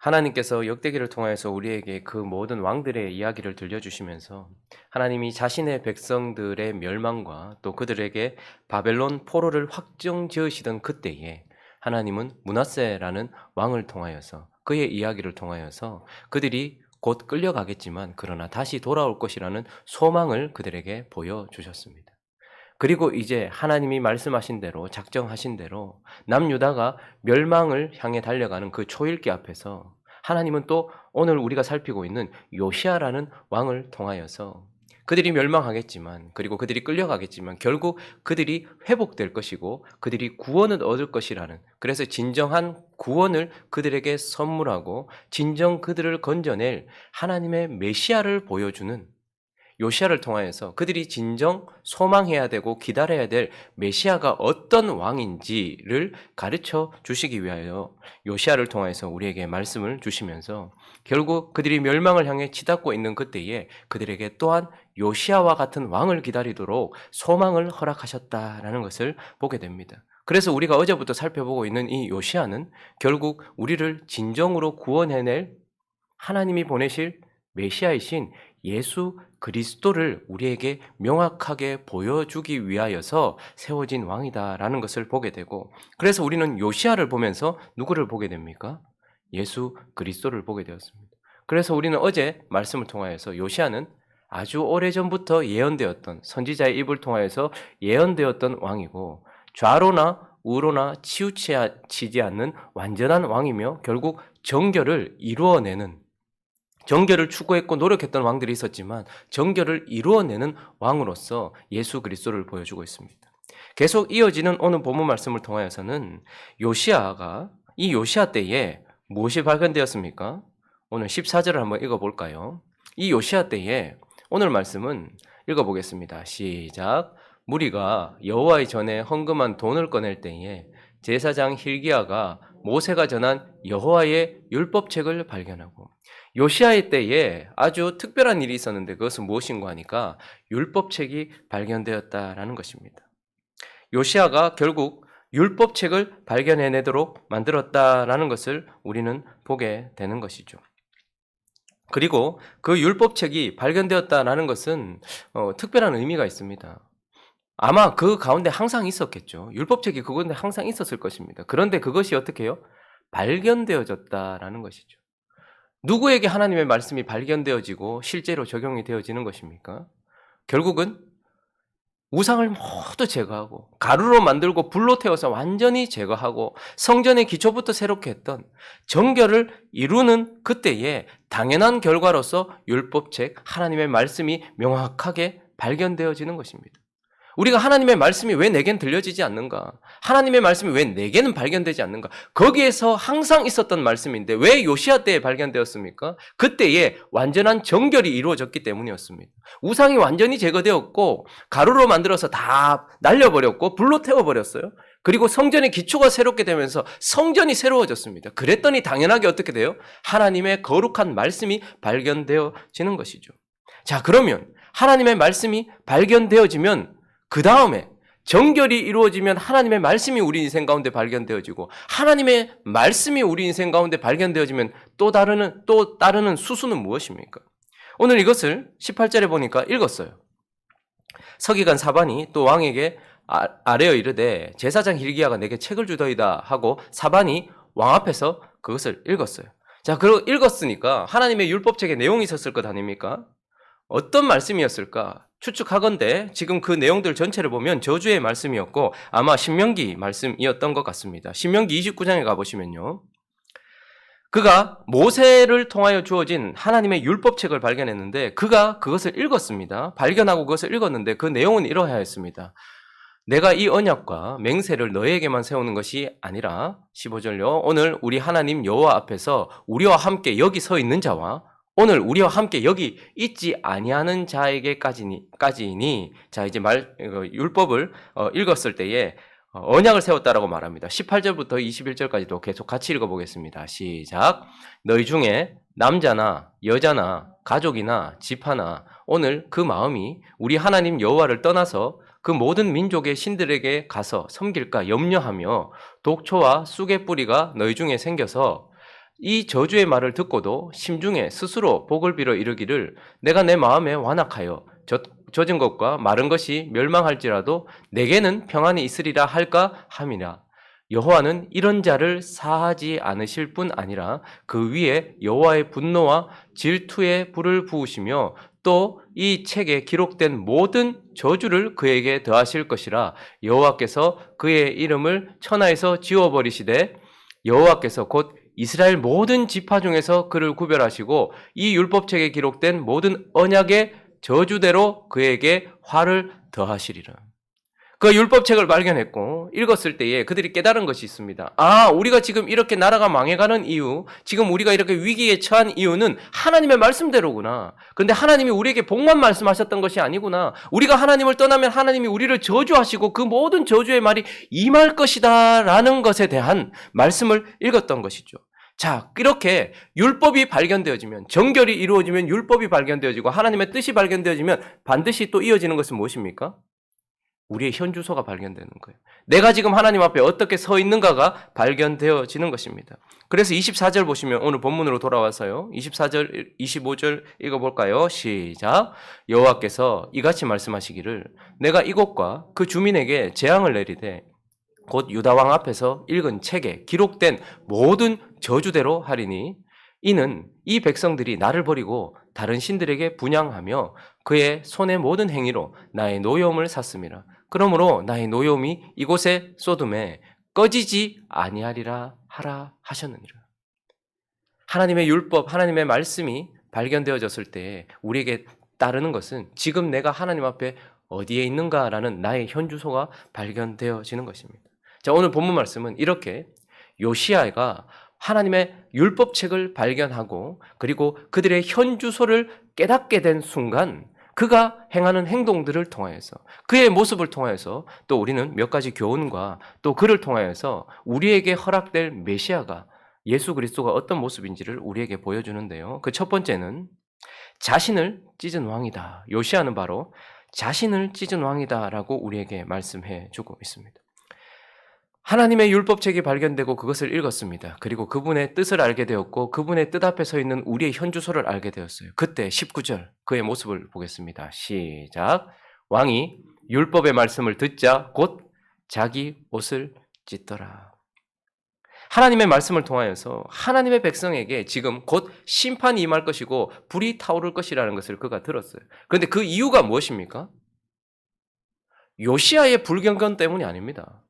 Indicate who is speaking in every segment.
Speaker 1: 하나님께서 역대기를 통하여서 우리에게 그 모든 왕들의 이야기를 들려주시면서 하나님이 자신의 백성들의 멸망과 또 그들에게 바벨론 포로를 확정 지으시던 그때에 하나님은 므낫세라는 왕을 통하여서 그의 이야기를 통하여서 그들이 곧 끌려가겠지만 그러나 다시 돌아올 것이라는 소망을 그들에게 보여주셨습니다. 그리고 이제 하나님이 말씀하신 대로 작정하신 대로 남유다가 멸망을 향해 달려가는 그 초읽기 앞에서 하나님은 또 오늘 우리가 살피고 있는 요시아라는 왕을 통하여서 그들이 멸망하겠지만 그리고 그들이 끌려가겠지만 결국 그들이 회복될 것이고 그들이 구원을 얻을 것이라는, 그래서 진정한 구원을 그들에게 선물하고 진정 그들을 건져낼 하나님의 메시아를 보여주는, 요시아를 통하여서 그들이 진정 소망해야 되고 기다려야 될 메시아가 어떤 왕인지를 가르쳐 주시기 위하여 요시아를 통하여서 우리에게 말씀을 주시면서 결국 그들이 멸망을 향해 치닫고 있는 그때에 그들에게 또한 요시아와 같은 왕을 기다리도록 소망을 허락하셨다라는 것을 보게 됩니다. 그래서 우리가 어제부터 살펴보고 있는 이 요시아는 결국 우리를 진정으로 구원해낼 하나님이 보내실 메시아이신 예수 그리스도를 우리에게 명확하게 보여주기 위하여서 세워진 왕이다라는 것을 보게 되고, 그래서 우리는 요시아를 보면서 누구를 보게 됩니까? 예수 그리스도를 보게 되었습니다. 그래서 우리는 어제 말씀을 통하여서 요시아는 아주 오래전부터 예언되었던, 선지자의 입을 통하여서 예언되었던 왕이고 좌로나 우로나 치우치지 않는 완전한 왕이며 결국 정결을 이루어내는, 정결을 추구했고 노력했던 왕들이 있었지만 정결을 이루어내는 왕으로서 예수 그리스도를 보여주고 있습니다. 계속 이어지는 오늘 본문 말씀을 통하여서는 요시아가 이 요시아 때에 무엇이 발견되었습니까? 오늘 14절을 한번 읽어볼까요? 이 요시아 때에 오늘 말씀은 읽어보겠습니다. 시작. 무리가 여호와의 전에 헌금한 돈을 꺼낼 때에 제사장 hil기야가 모세가 전한 여호와의 율법책을 발견하고, 요시아의 때에 아주 특별한 일이 있었는데 그것은 무엇인가 하니까 율법책이 발견되었다라는 것입니다. 요시아가 결국 율법책을 발견해내도록 만들었다라는 것을 우리는 보게 되는 것이죠. 그리고 그 율법책이 발견되었다라는 것은 특별한 의미가 있습니다. 아마 그 가운데 항상 있었겠죠. 율법책이 그 가운데 항상 있었을 것입니다. 그런데 그것이 어떻게 해요? 발견되어졌다라는 것이죠. 누구에게 하나님의 말씀이 발견되어지고 실제로 적용이 되어지는 것입니까? 결국은 우상을 모두 제거하고 가루로 만들고 불로 태워서 완전히 제거하고 성전의 기초부터 새롭게 했던 정결을 이루는 그때에 당연한 결과로서 율법책, 하나님의 말씀이 명확하게 발견되어지는 것입니다. 우리가 하나님의 말씀이 왜 내겐 들려지지 않는가? 하나님의 말씀이 왜 내게는 발견되지 않는가? 거기에서 항상 있었던 말씀인데 왜 요시아 때에 발견되었습니까? 그때에 완전한 정결이 이루어졌기 때문이었습니다. 우상이 완전히 제거되었고 가루로 만들어서 다 날려버렸고 불로 태워버렸어요. 그리고 성전의 기초가 새롭게 되면서 성전이 새로워졌습니다. 그랬더니 당연하게 어떻게 돼요? 하나님의 거룩한 말씀이 발견되어지는 것이죠. 자, 그러면 하나님의 말씀이 발견되어지면 그 다음에 정결이 이루어지면 하나님의 말씀이 우리 인생 가운데 발견되어지고 하나님의 말씀이 우리 인생 가운데 발견되어지면 또 따르는 수수는 무엇입니까? 오늘 이것을 18절에 보니까 읽었어요. 서기관 사반이 또 왕에게 아뢰어 이르되 제사장 hil기야가 내게 책을 주더이다 하고 사반이 왕 앞에서 그것을 읽었어요. 자, 그리고 읽었으니까 하나님의 율법책에 내용이 있었을 것 아닙니까? 어떤 말씀이었을까? 추측하건대 지금 그 내용들 전체를 보면 저주의 말씀이었고 아마 신명기 말씀이었던 것 같습니다. 신명기 29장에 가보시면요. 그가 모세를 통하여 주어진 하나님의 율법책을 발견했는데 그가 그것을 읽었습니다. 발견하고 그것을 읽었는데 그 내용은 이러하였습니다. 내가 이 언약과 맹세를 너희에게만 세우는 것이 아니라 15절요. 오늘 우리 하나님 여호와 앞에서 우리와 함께 여기 서 있는 자와 오늘 우리와 함께 여기 있지 아니하는 자에게까지니 자 이제 율법을 읽었을 때에 언약을 세웠다라고 말합니다. 18절부터 21절까지도 계속 같이 읽어보겠습니다. 시작. 너희 중에 남자나 여자나 가족이나 집 하나 오늘 그 마음이 우리 하나님 여호와를 떠나서 그 모든 민족의 신들에게 가서 섬길까 염려하며 독초와 쑥의 뿌리가 너희 중에 생겨서 이 저주의 말을 듣고도 심중에 스스로 복을 빌어 이르기를 내가 내 마음에 완악하여 젖은 것과 마른 것이 멸망할지라도 내게는 평안이 있으리라 할까 함이라. 여호와는 이런 자를 사하지 않으실 뿐 아니라 그 위에 여호와의 분노와 질투의 불을 부으시며 또 이 책에 기록된 모든 저주를 그에게 더하실 것이라. 여호와께서 그의 이름을 천하에서 지워버리시되 여호와께서 곧 이스라엘 모든 지파 중에서 그를 구별하시고 이 율법책에 기록된 모든 언약의 저주대로 그에게 화를 더하시리라. 그 율법책을 발견했고 읽었을 때에 그들이 깨달은 것이 있습니다. 아, 우리가 지금 이렇게 나라가 망해가는 이유, 지금 우리가 이렇게 위기에 처한 이유는 하나님의 말씀대로구나. 그런데 하나님이 우리에게 복만 말씀하셨던 것이 아니구나. 우리가 하나님을 떠나면 하나님이 우리를 저주하시고 그 모든 저주의 말이 임할 것이다 라는 것에 대한 말씀을 읽었던 것이죠. 자, 이렇게 율법이 발견되어지면, 정결이 이루어지면 율법이 발견되어지고 하나님의 뜻이 발견되어지면 반드시 또 이어지는 것은 무엇입니까? 우리의 현주소가 발견되는 거예요. 내가 지금 하나님 앞에 어떻게 서 있는가가 발견되어지는 것입니다. 그래서 24절 보시면 오늘 본문으로 돌아와서요. 24절, 25절 읽어볼까요? 시작. 여호와께서 이같이 말씀하시기를 내가 이곳과 그 주민에게 재앙을 내리되 곧 유다 왕 앞에서 읽은 책에 기록된 모든 저주대로 하리니 이는 이 백성들이 나를 버리고 다른 신들에게 분향하며 그의 손의 모든 행위로 나의 노여움을 샀음이라. 그러므로 나의 노여움이 이곳에 소돔에 꺼지지 아니하리라 하라 하셨느니라. 하나님의 율법, 하나님의 말씀이 발견되어졌을 때 우리에게 따르는 것은 지금 내가 하나님 앞에 어디에 있는가라는 나의 현주소가 발견되어지는 것입니다. 자, 오늘 본문 말씀은 이렇게 요시야가 하나님의 율법책을 발견하고 그리고 그들의 현주소를 깨닫게 된 순간 그가 행하는 행동들을 통하여서 그의 모습을 통하여서 또 우리는 몇 가지 교훈과 또 그를 통하여서 우리에게 허락될 메시아가 예수 그리스도가 어떤 모습인지를 우리에게 보여주는데요. 그 첫 번째는 자신을 찢은 왕이다. 요시야는 바로 자신을 찢은 왕이다라고 우리에게 말씀해 주고 있습니다. 하나님의 율법책이 발견되고 그것을 읽었습니다. 그리고 그분의 뜻을 알게 되었고 그분의 뜻 앞에 서 있는 우리의 현주소를 알게 되었어요. 그때 19절 그의 모습을 보겠습니다. 시작. 왕이 율법의 말씀을 듣자 곧 자기 옷을 찢더라. 하나님의 말씀을 통하여서 하나님의 백성에게 지금 곧 심판이 임할 것이고 불이 타오를 것이라는 것을 그가 들었어요. 그런데 그 이유가 무엇입니까? 요시야의 불경건 때문이 아닙니다.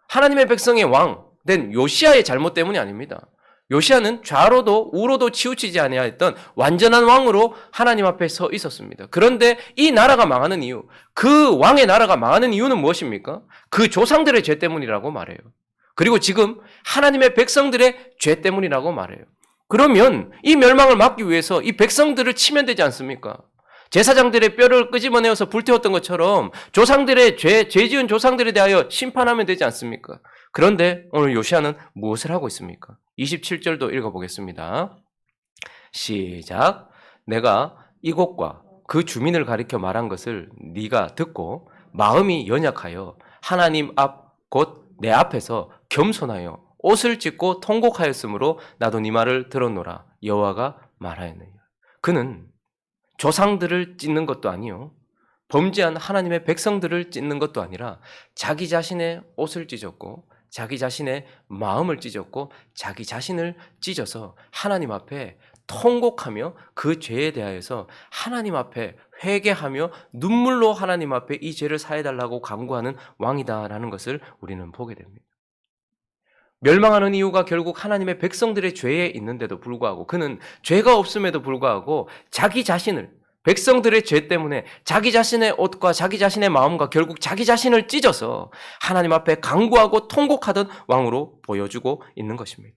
Speaker 1: 하나님의 백성의 왕 된 요시야의 잘못 때문이 아닙니다. 요시야는 좌로도 우로도 치우치지 아니하였던 완전한 왕으로 하나님 앞에 서 있었습니다. 그런데 이 나라가 망하는 이유, 그 왕의 나라가 망하는 이유는 무엇입니까? 그 조상들의 죄 때문이라고 말해요. 그리고 지금 하나님의 백성들의 죄 때문이라고 말해요. 그러면 이 멸망을 막기 위해서 이 백성들을 치면 되지 않습니까? 제사장들의 뼈를 끄집어내어서 불태웠던 것처럼 조상들의 죄 지은 조상들에 대하여 심판하면 되지 않습니까? 그런데 오늘 요시야는 무엇을 하고 있습니까? 27절도 읽어보겠습니다. 시작. 내가 이곳과 그 주민을 가리켜 말한 것을 네가 듣고 마음이 연약하여 하나님 앞 곧 내 앞에서 겸손하여 옷을 찢고 통곡하였으므로 나도 네 말을 들었노라. 여호와가 말하였느니라. 그는 조상들을 찢는 것도 아니요 범죄한 하나님의 백성들을 찢는 것도 아니라 자기 자신의 옷을 찢었고 자기 자신의 마음을 찢었고 자기 자신을 찢어서 하나님 앞에 통곡하며 그 죄에 대하여서 하나님 앞에 회개하며 눈물로 하나님 앞에 이 죄를 사해달라고 간구하는 왕이다라는 것을 우리는 보게 됩니다. 멸망하는 이유가 결국 하나님의 백성들의 죄에 있는데도 불구하고 그는 죄가 없음에도 불구하고 자기 자신을 백성들의 죄 때문에 자기 자신의 옷과 자기 자신의 마음과 결국 자기 자신을 찢어서 하나님 앞에 간구하고 통곡하던 왕으로 보여주고 있는 것입니다.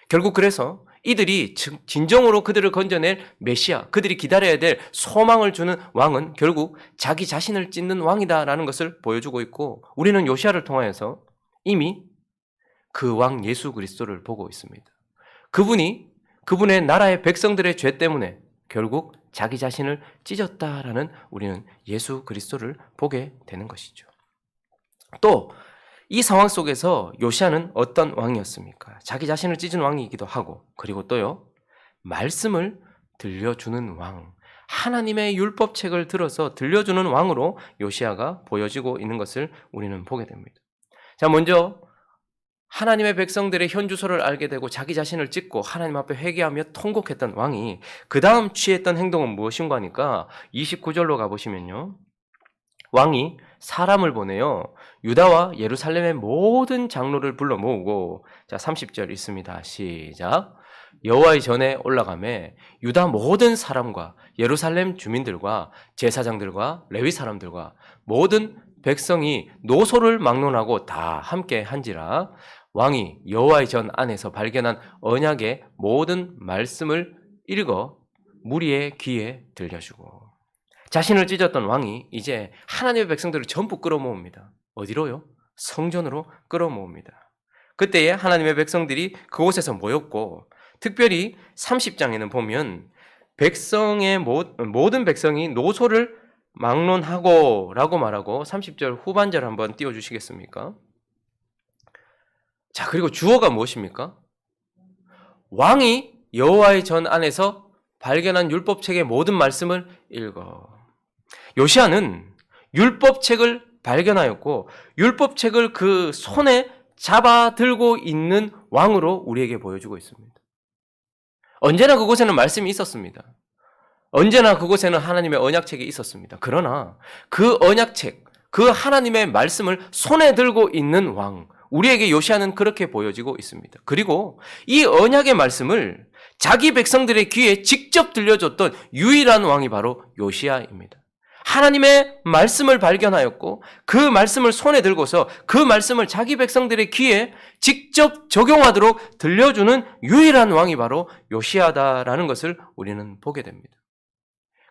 Speaker 1: 결국 그래서 이들이 진정으로 그들을 건져낼 메시아, 그들이 기다려야 될 소망을 주는 왕은 결국 자기 자신을 찢는 왕이다라는 것을 보여주고 있고 우리는 요시야를 통하여서 이미 그 왕 예수 그리스도를 보고 있습니다. 그분이 그분의 나라의 백성들의 죄 때문에 결국 자기 자신을 찢었다라는 우리는 예수 그리스도를 보게 되는 것이죠. 또 이 상황 속에서 요시야는 어떤 왕이었습니까? 자기 자신을 찢은 왕이기도 하고, 그리고 또요, 말씀을 들려주는 왕, 하나님의 율법책을 들어서 들려주는 왕으로 요시야가 보여지고 있는 것을 우리는 보게 됩니다. 자, 먼저 하나님의 백성들의 현주소를 알게 되고 자기 자신을 찢고 하나님 앞에 회개하며 통곡했던 왕이 그 다음 취했던 행동은 무엇인가 하니까 29절로 가보시면요, 왕이 사람을 보내요. 유다와 예루살렘의 모든 장로를 불러 모으고, 자 30절 있습니다. 시작. 여호와의 전에 올라가매 유다 모든 사람과 예루살렘 주민들과 제사장들과 레위 사람들과 모든 백성이 노소를 막론하고 다 함께 한지라. 왕이 여호와의 전 안에서 발견한 언약의 모든 말씀을 읽어 무리의 귀에 들려주고, 자신을 찢었던 왕이 이제 하나님의 백성들을 전부 끌어모읍니다. 어디로요? 성전으로 끌어모읍니다. 그때에 하나님의 백성들이 그곳에서 모였고, 특별히 30장에는 보면 백성의 모든 백성이 노소를 막론하고 라고 말하고 30절 후반절 한번 띄워주시겠습니까? 자, 그리고 주어가 무엇입니까? 왕이 여호와의 전 안에서 발견한 율법책의 모든 말씀을 읽어. 요시야는 율법책을 발견하였고 율법책을 그 손에 잡아 들고 있는 왕으로 우리에게 보여주고 있습니다. 언제나 그곳에는 말씀이 있었습니다. 언제나 그곳에는 하나님의 언약책이 있었습니다. 그러나 그 언약책, 그 하나님의 말씀을 손에 들고 있는 왕, 우리에게 요시야는 그렇게 보여지고 있습니다. 그리고 이 언약의 말씀을 자기 백성들의 귀에 직접 들려줬던 유일한 왕이 바로 요시야입니다. 하나님의 말씀을 발견하였고 그 말씀을 손에 들고서 그 말씀을 자기 백성들의 귀에 직접 적용하도록 들려주는 유일한 왕이 바로 요시야다라는 것을 우리는 보게 됩니다.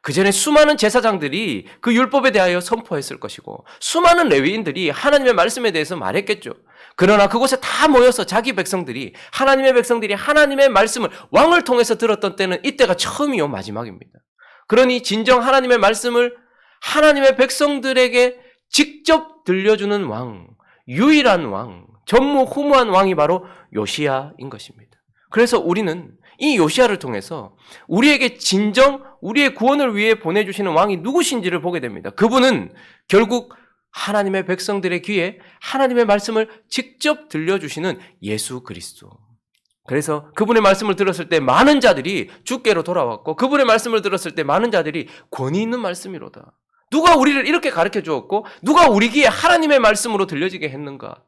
Speaker 1: 그 전에 수많은 제사장들이 그 율법에 대하여 선포했을 것이고 수많은 레위인들이 하나님의 말씀에 대해서 말했겠죠. 그러나 그곳에 다 모여서 자기 백성들이, 하나님의 백성들이 하나님의 말씀을 왕을 통해서 들었던 때는 이때가 처음이요 마지막입니다. 그러니 진정 하나님의 말씀을 하나님의 백성들에게 직접 들려주는 왕, 유일한 왕, 전무후무한 왕이 바로 요시야인 것입니다. 그래서 우리는 이 요시야를 통해서 우리에게 진정 우리의 구원을 위해 보내주시는 왕이 누구신지를 보게 됩니다. 그분은 결국 하나님의 백성들의 귀에 하나님의 말씀을 직접 들려주시는 예수 그리스도. 그래서 그분의 말씀을 들었을 때 많은 자들이 주께로 돌아왔고 그분의 말씀을 들었을 때 많은 자들이 권위 있는 말씀이로다. 누가 우리를 이렇게 가르쳐 주었고 누가 우리 귀에 하나님의 말씀으로 들려지게 했는가?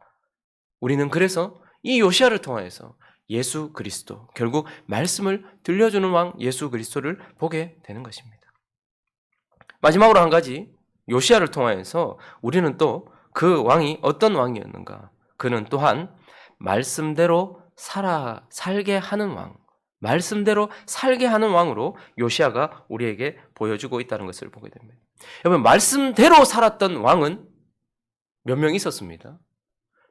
Speaker 1: 우리는 그래서 이 요시야를 통해서 예수 그리스도, 결국 말씀을 들려주는 왕 예수 그리스도를 보게 되는 것입니다. 마지막으로 한 가지, 요시야를 통해서 우리는 또 그 왕이 어떤 왕이었는가? 그는 또한 말씀대로 살게 하는 왕, 말씀대로 살게 하는 왕으로 요시야가 우리에게 보여주고 있다는 것을 보게 됩니다. 여러분, 말씀대로 살았던 왕은 몇 명 있었습니다.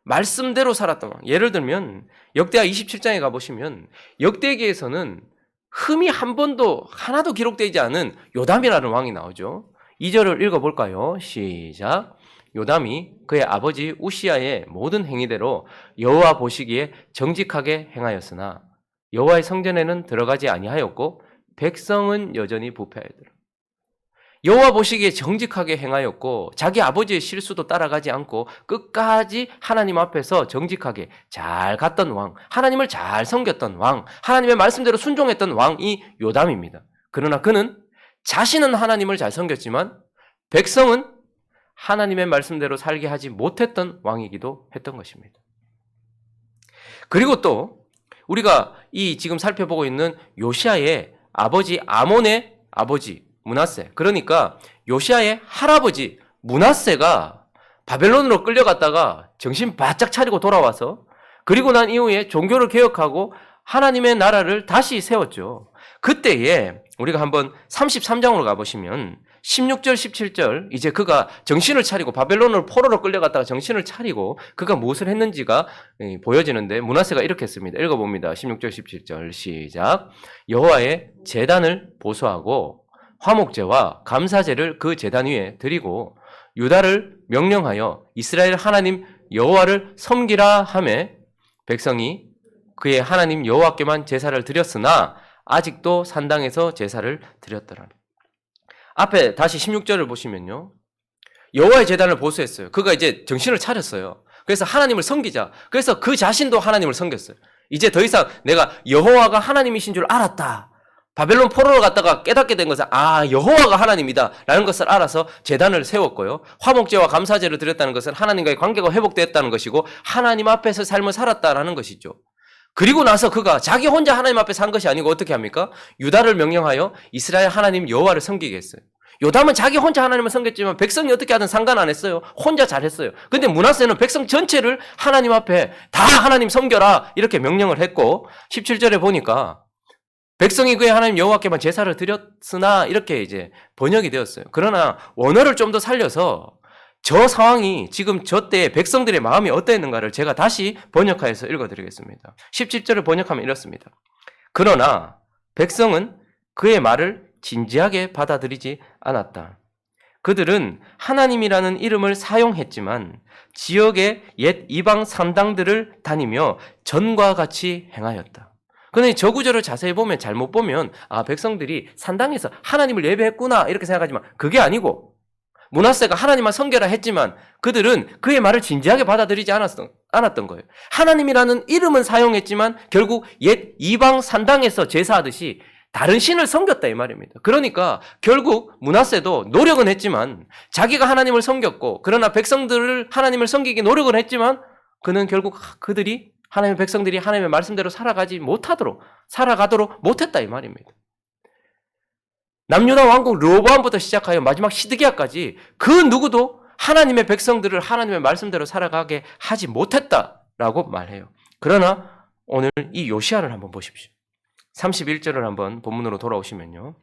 Speaker 1: 말씀대로 살았던 왕. 예를 들면 역대하 27장에 가보시면 역대기에서는 흠이 한 번도 하나도 기록되지 않은 요담이라는 왕이 나오죠. 2절을 읽어볼까요? 시작. 요담이 그의 아버지 우시야의 모든 행위대로 여호와 보시기에 정직하게 행하였으나 여호와의 성전에는 들어가지 아니하였고 백성은 여전히 부패하였더라. 여호와 보시기에 정직하게 행하였고 자기 아버지의 실수도 따라가지 않고 끝까지 하나님 앞에서 정직하게 잘 갔던 왕, 하나님을 잘 섬겼던 왕, 하나님의 말씀대로 순종했던 왕이 요담입니다. 그러나 그는 자신은 하나님을 잘 섬겼지만 백성은 하나님의 말씀대로 살게 하지 못했던 왕이기도 했던 것입니다. 그리고 또 우리가 이 지금 살펴보고 있는 요시야의 아버지 아몬의 아버지 므낫세, 그러니까 요시야의 할아버지 므낫세가 바벨론으로 끌려갔다가 정신 바짝 차리고 돌아와서 그리고 난 이후에 종교를 개혁하고 하나님의 나라를 다시 세웠죠. 그때에 우리가 한번 33장으로 가보시면 16절 17절 이제 그가 정신을 차리고 바벨론으로 포로로 끌려갔다가 정신을 차리고 그가 무엇을 했는지가 보여지는데 므낫세가 이렇게 했습니다. 읽어봅니다. 16절 17절 시작. 여호와의 제단을 보수하고 화목제와 감사제를 그 제단 위에 드리고 유다를 명령하여 이스라엘 하나님 여호와를 섬기라 하매 백성이 그의 하나님 여호와께만 제사를 드렸으나 아직도 산당에서 제사를 드렸더라. 앞에 다시 16절을 보시면요. 여호와의 제단을 보수했어요. 그가 이제 정신을 차렸어요. 그래서 하나님을 섬기자. 그래서 그 자신도 하나님을 섬겼어요. 이제 더 이상 내가 여호와가 하나님이신 줄 알았다. 바벨론 포로로 갔다가 깨닫게 된 것은 여호와가 하나님이다 라는 것을 알아서 제단을 세웠고요. 화목제와 감사제를 드렸다는 것은 하나님과의 관계가 회복되었다는 것이고 하나님 앞에서 삶을 살았다라는 것이죠. 그리고 나서 그가 자기 혼자 하나님 앞에 산 것이 아니고 어떻게 합니까? 유다를 명령하여 이스라엘 하나님 여호와를 섬기게 했어요. 요담은 자기 혼자 하나님을 섬겼지만 백성이 어떻게 하든 상관 안 했어요. 혼자 잘했어요. 근데 므낫세는 백성 전체를 하나님 앞에 다 하나님 섬겨라 이렇게 명령을 했고 17절에 보니까 백성이 그의 하나님 여호와께만 제사를 드렸으나 이렇게 이제 번역이 되었어요. 그러나 원어를 좀 더 살려서 저 상황이 지금 저 때의 백성들의 마음이 어떠했는가를 제가 다시 번역하여서 읽어드리겠습니다. 17절을 번역하면 이렇습니다. 그러나 백성은 그의 말을 진지하게 받아들이지 않았다. 그들은 하나님이라는 이름을 사용했지만 지역의 옛 이방 산당들을 다니며 전과 같이 행하였다. 그런데 저 구절을 자세히 보면 잘못 보면 백성들이 산당에서 하나님을 예배했구나 이렇게 생각하지만 그게 아니고 므낫세가 하나님만 섬겨라 했지만 그들은 그의 말을 진지하게 받아들이지 않았던 거예요. 하나님이라는 이름은 사용했지만 결국 옛 이방 산당에서 제사하듯이 다른 신을 섬겼다 이 말입니다. 그러니까 결국 므낫세도 노력은 했지만 자기가 하나님을 섬겼고 그러나 백성들을 하나님을 섬기기 노력은 했지만 그는 결국 그들이 하나님의 백성들이 하나님의 말씀대로 살아가도록 못했다 이 말입니다. 남유다 왕국 르호보암부터 시작하여 마지막 시드기야까지 그 누구도 하나님의 백성들을 하나님의 말씀대로 살아가게 하지 못했다라고 말해요. 그러나 오늘 이 요시야를 한번 보십시오. 31절을 한번 본문으로 돌아오시면요.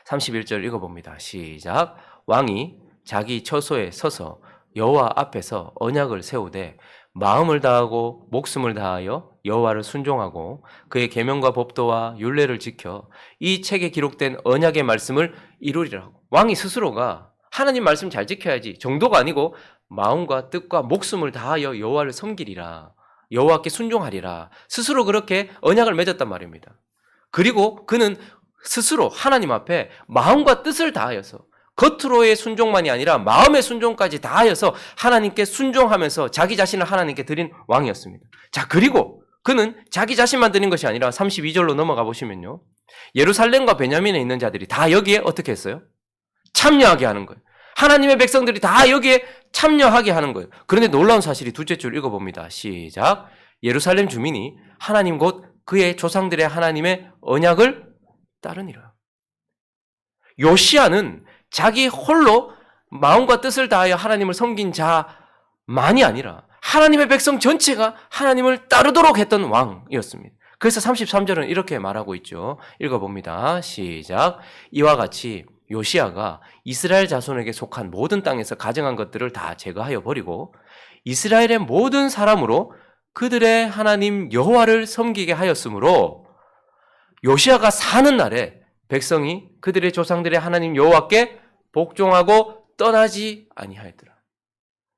Speaker 1: 31절 읽어봅니다. 시작. 왕이 자기 처소에 서서 여호와 앞에서 언약을 세우되 마음을 다하고 목숨을 다하여 여호와를 순종하고 그의 계명과 법도와 율례를 지켜 이 책에 기록된 언약의 말씀을 이루리라. 왕이 스스로가 하나님 말씀 잘 지켜야지 정도가 아니고 마음과 뜻과 목숨을 다하여 여호와를 섬기리라. 여호와께 순종하리라. 스스로 그렇게 언약을 맺었단 말입니다. 그리고 그는 스스로 하나님 앞에 마음과 뜻을 다하여서 겉으로의 순종만이 아니라 마음의 순종까지 다하여서 하나님께 순종하면서 자기 자신을 하나님께 드린 왕이었습니다. 자, 그리고 그는 자기 자신만 드린 것이 아니라 32절로 넘어가 보시면요. 예루살렘과 베냐민에 있는 자들이 다 여기에 어떻게 했어요? 참여하게 하는 거예요. 하나님의 백성들이 다 여기에 참여하게 하는 거예요. 그런데 놀라운 사실이 둘째 줄 읽어봅니다. 시작. 예루살렘 주민이 하나님 곧 그의 조상들의 하나님의 언약을 따르니라. 요시야는 자기 홀로 마음과 뜻을 다하여 하나님을 섬긴 자만이 아니라 하나님의 백성 전체가 하나님을 따르도록 했던 왕이었습니다. 그래서 33절은 이렇게 말하고 있죠. 읽어봅니다. 시작. 이와 같이 요시야가 이스라엘 자손에게 속한 모든 땅에서 가정한 것들을 다 제거하여 버리고 이스라엘의 모든 사람으로 그들의 하나님 여호와를 섬기게 하였으므로 요시야가 사는 날에 백성이 그들의 조상들의 하나님 여호와께 복종하고 떠나지 아니하였더라.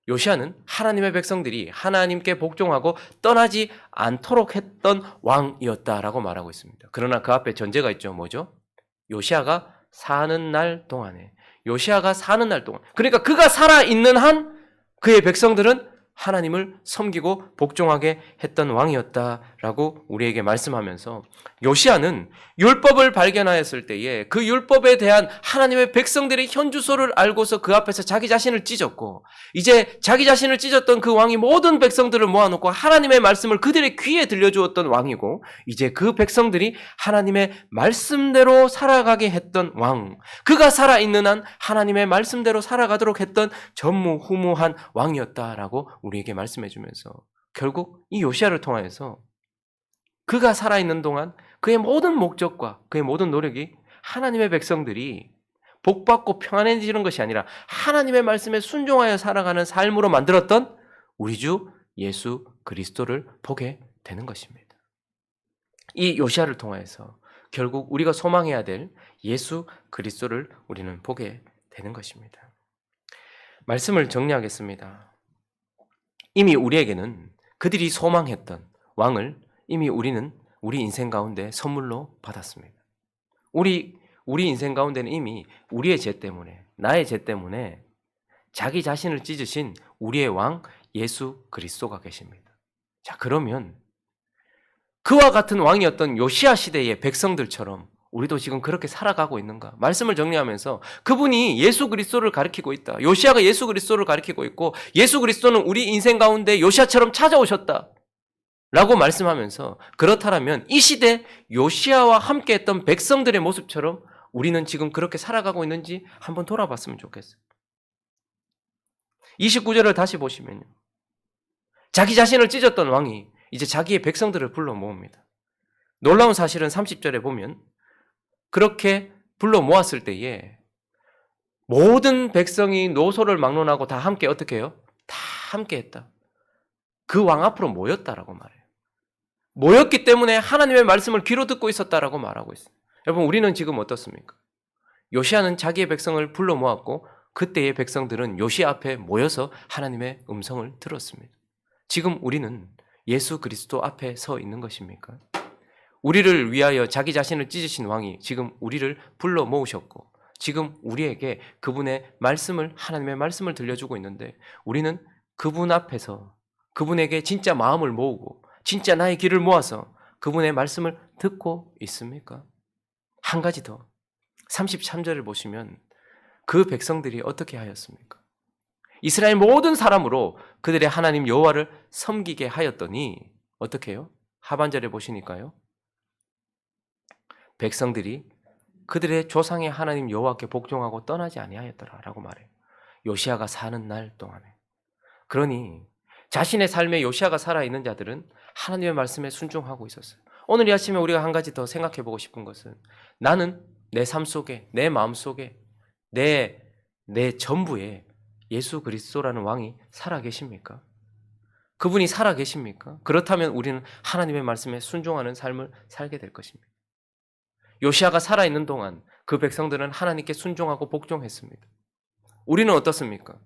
Speaker 1: 요시야는 하나님의 백성들이 하나님께 복종하고 떠나지 않도록 했던 왕이었다라고 말하고 있습니다. 그러나 그 앞에 전제가 있죠. 뭐죠? 요시야가 사는 날 동안에 그러니까 그가 살아있는 한 그의 백성들은 하나님을 섬기고 복종하게 했던 왕이었다라고 우리에게 말씀하면서 요시야는 율법을 발견하였을 때에 그 율법에 대한 하나님의 백성들의 현주소를 알고서 그 앞에서 자기 자신을 찢었고 이제 자기 자신을 찢었던 그 왕이 모든 백성들을 모아놓고 하나님의 말씀을 그들의 귀에 들려주었던 왕이고 이제 그 백성들이 하나님의 말씀대로 살아가게 했던 왕, 그가 살아있는 한 하나님의 말씀대로 살아가도록 했던 전무후무한 왕이었다라고 우리에게 말씀해주면서 결국 이 요시야를 통하여서 그가 살아있는 동안 그의 모든 목적과 그의 모든 노력이 하나님의 백성들이 복받고 평안해지는 것이 아니라 하나님의 말씀에 순종하여 살아가는 삶으로 만들었던 우리 주 예수 그리스도를 보게 되는 것입니다. 이 요시야를 통하여서 결국 우리가 소망해야 될 예수 그리스도를 우리는 보게 되는 것입니다. 말씀을 정리하겠습니다. 이미 우리에게는 그들이 소망했던 왕을 이미 우리는 우리 인생 가운데 선물로 받았습니다. 우리 인생 가운데는 이미 우리의 죄 때문에, 나의 죄 때문에 자기 자신을 찢으신 우리의 왕 예수 그리스도가 계십니다. 자, 그러면 그와 같은 왕이었던 요시야 시대의 백성들처럼 우리도 지금 그렇게 살아가고 있는가? 말씀을 정리하면서 그분이 예수 그리스도를 가리키고 있다. 요시야가 예수 그리스도를 가리키고 있고 예수 그리스도는 우리 인생 가운데 요시야처럼 찾아오셨다. 라고 말씀하면서 그렇다면 이 시대 요시야와 함께 했던 백성들의 모습처럼 우리는 지금 그렇게 살아가고 있는지 한번 돌아봤으면 좋겠어요. 29절을 다시 보시면요. 자기 자신을 찢었던 왕이 이제 자기의 백성들을 불러 모읍니다. 놀라운 사실은 30절에 보면 그렇게 불러 모았을 때에 모든 백성이 노소를 막론하고 다 함께 어떻게 해요? 다 함께 했다. 그 왕 앞으로 모였다라고 말해요. 모였기 때문에 하나님의 말씀을 귀로 듣고 있었다라고 말하고 있어요. 여러분, 우리는 지금 어떻습니까? 요시야는 자기의 백성을 불러 모았고 그때의 백성들은 요시야 앞에 모여서 하나님의 음성을 들었습니다. 지금 우리는 예수 그리스도 앞에 서 있는 것입니까? 우리를 위하여 자기 자신을 찢으신 왕이 지금 우리를 불러 모으셨고 지금 우리에게 그분의 말씀을, 하나님의 말씀을 들려주고 있는데 우리는 그분 앞에서 그분에게 진짜 마음을 모으고 진짜 나의 귀를 모아서 그분의 말씀을 듣고 있습니까? 한 가지 더, 33절을 보시면 그 백성들이 어떻게 하였습니까? 이스라엘 모든 사람으로 그들의 하나님 여호와를 섬기게 하였더니 어떻게 해요? 하반절에 보시니까요. 백성들이 그들의 조상의 하나님 여호와께 복종하고 떠나지 아니하였더라라고 말해요. 요시야가 사는 날 동안에. 그러니 자신의 삶에 요시야가 살아있는 자들은 하나님의 말씀에 순종하고 있었어요. 오늘 이 아침에 우리가 한 가지 더 생각해 보고 싶은 것은 나는 내 삶 속에, 내 마음 속에, 내 전부에 예수 그리스도라는 왕이 살아계십니까? 그분이 살아계십니까? 그렇다면 우리는 하나님의 말씀에 순종하는 삶을 살게 될 것입니다. 요시야가 살아있는 동안 그 백성들은 하나님께 순종하고 복종했습니다. 우리는 어떻습니까?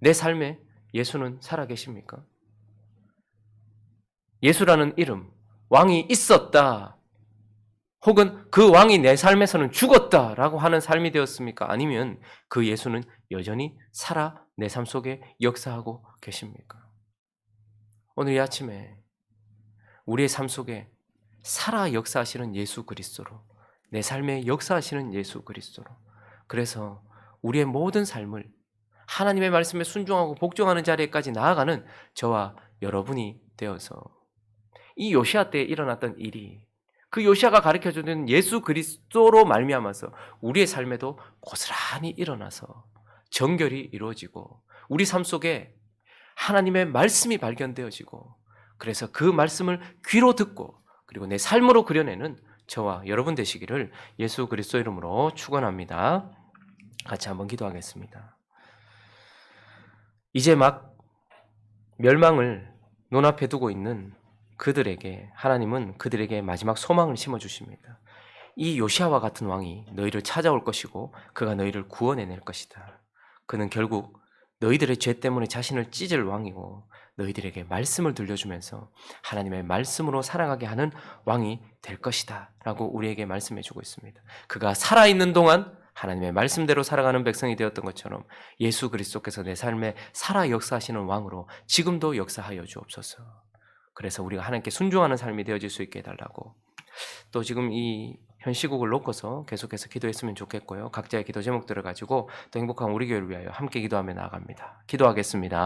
Speaker 1: 내 삶에 예수는 살아계십니까? 예수라는 이름, 왕이 있었다. 혹은 그 왕이 내 삶에서는 죽었다라고 하는 삶이 되었습니까? 아니면 그 예수는 여전히 살아 내 삶 속에 역사하고 계십니까? 오늘 이 아침에 우리의 삶 속에 살아 역사하시는 예수 그리스도로, 내 삶에 역사하시는 예수 그리스도로, 그래서 우리의 모든 삶을 하나님의 말씀에 순종하고 복종하는 자리에까지 나아가는 저와 여러분이 되어서 이 요시야 때에 일어났던 일이 그 요시야가 가르쳐주는 예수 그리스도로 말미암아서 우리의 삶에도 고스란히 일어나서 정결이 이루어지고 우리 삶 속에 하나님의 말씀이 발견되어지고 그래서 그 말씀을 귀로 듣고 그리고 내 삶으로 그려내는 저와 여러분 되시기를 예수 그리스도 이름으로 축원합니다. 같이 한번 기도하겠습니다. 이제 막 멸망을 눈앞에 두고 있는 그들에게 하나님은 그들에게 마지막 소망을 심어주십니다. 이 요시야와 같은 왕이 너희를 찾아올 것이고 그가 너희를 구원해낼 것이다. 그는 결국 너희들의 죄 때문에 자신을 찢을 왕이고 너희들에게 말씀을 들려주면서 하나님의 말씀으로 살아가게 하는 왕이 될 것이다 라고 우리에게 말씀해주고 있습니다. 그가 살아있는 동안 하나님의 말씀대로 살아가는 백성이 되었던 것처럼 예수 그리스도께서 내 삶에 살아 역사하시는 왕으로 지금도 역사하여 주옵소서. 그래서 우리가 하나님께 순종하는 삶이 되어질 수 있게 해달라고 또 지금 이 현 시국을 놓고서 계속해서 기도했으면 좋겠고요. 각자의 기도 제목들을 가지고 또 행복한 우리 교회를 위하여 함께 기도하며 나아갑니다. 기도하겠습니다.